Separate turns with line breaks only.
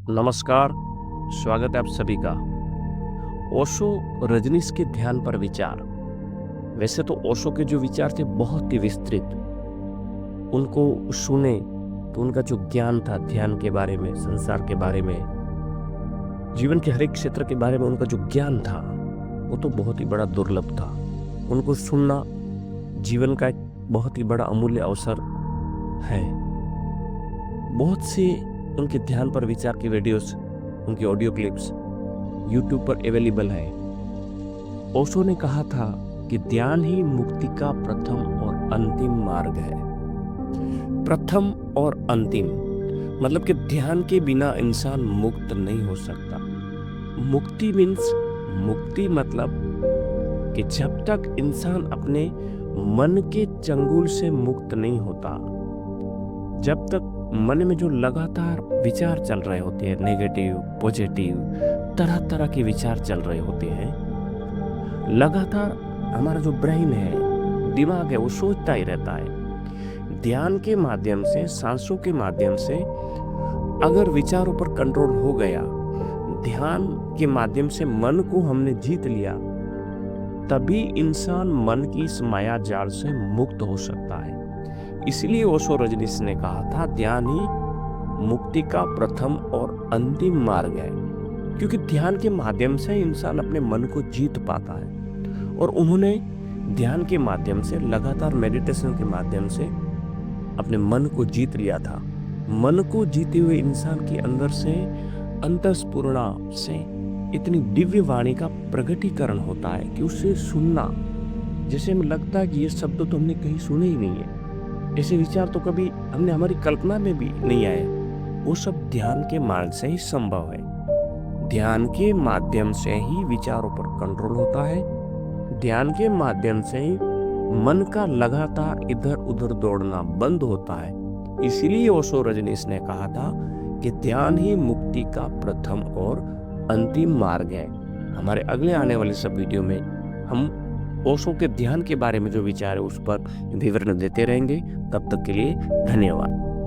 नमस्कार, स्वागत है आप सभी का। ओशो रजनीश के ध्यान पर विचार। वैसे तो ओशो के जो विचार थे बहुत ही विस्तृत। उनको सुने तो उनका जो ज्ञान था ध्यान के बारे में, संसार के बारे में, जीवन के हर एक क्षेत्र के बारे में उनका जो ज्ञान था वो तो बहुत ही बड़ा दुर्लभ था। उनको सुनना जीवन का एक बहुत ही बड़ा अमूल्य अवसर है। बहुत से उनके ध्यान पर विचार की वीडियोस, उनकी ऑडियो क्लिप्स यूट्यूब पर अवेलेबल है। ओशो ने कहा था कि ध्यान ही मुक्ति का प्रथम और अंतिम मार्ग है। प्रथम और अंतिम मतलब कि ध्यान के बिना इंसान मुक्त नहीं हो सकता। मुक्ति मतलब कि जब तक इंसान अपने मन के चंगुल से मुक्त नहीं होता, जब तक मन में जो लगातार विचार चल रहे होते हैं, नेगेटिव पॉजिटिव तरह तरह के विचार चल रहे होते हैं, लगातार हमारा जो ब्रेन है, दिमाग है, वो सोचता ही रहता है। ध्यान के माध्यम से, सांसों के माध्यम से अगर विचारों पर कंट्रोल हो गया, ध्यान के माध्यम से मन को हमने जीत लिया, तभी इंसान मन की इस माया जाल से मुक्त हो सकता है। इसलिए ओशो रजनीश ने कहा था ध्यान ही मुक्ति का प्रथम और अंतिम मार्ग है, क्योंकि ध्यान के माध्यम से इंसान अपने मन को जीत पाता है। और उन्होंने ध्यान के माध्यम से, लगातार मेडिटेशन के माध्यम से अपने मन को जीत लिया था। मन को जीते हुए इंसान के अंदर से, अंतःस्फुरणा से इतनी दिव्य वाणी का प्रगटीकरण होता है कि उसे सुनना जैसे हमें लगता है कि ये शब्द तो हमने कहीं सुने ही नहीं है, ऐसे विचार तो कभी हमने हमारी कल्पना में भी नहीं आए। वो सब ध्यान के मार्ग से ही संभव है। ध्यान के माध्यम से ही विचारों पर कंट्रोल होता है। ध्यान के माध्यम से ही मन का लगातार इधर उधर दौड़ना बंद होता है। इसीलिए ओशो रजनीश ने कहा था कि ध्यान ही मुक्ति का प्रथम और अंतिम मार्ग है। हमारे अगले आने वाले सब वीडियो में हम ओशो के ध्यान के बारे में जो विचार है उस पर विवरण देते रहेंगे। तब तक के लिए धन्यवाद।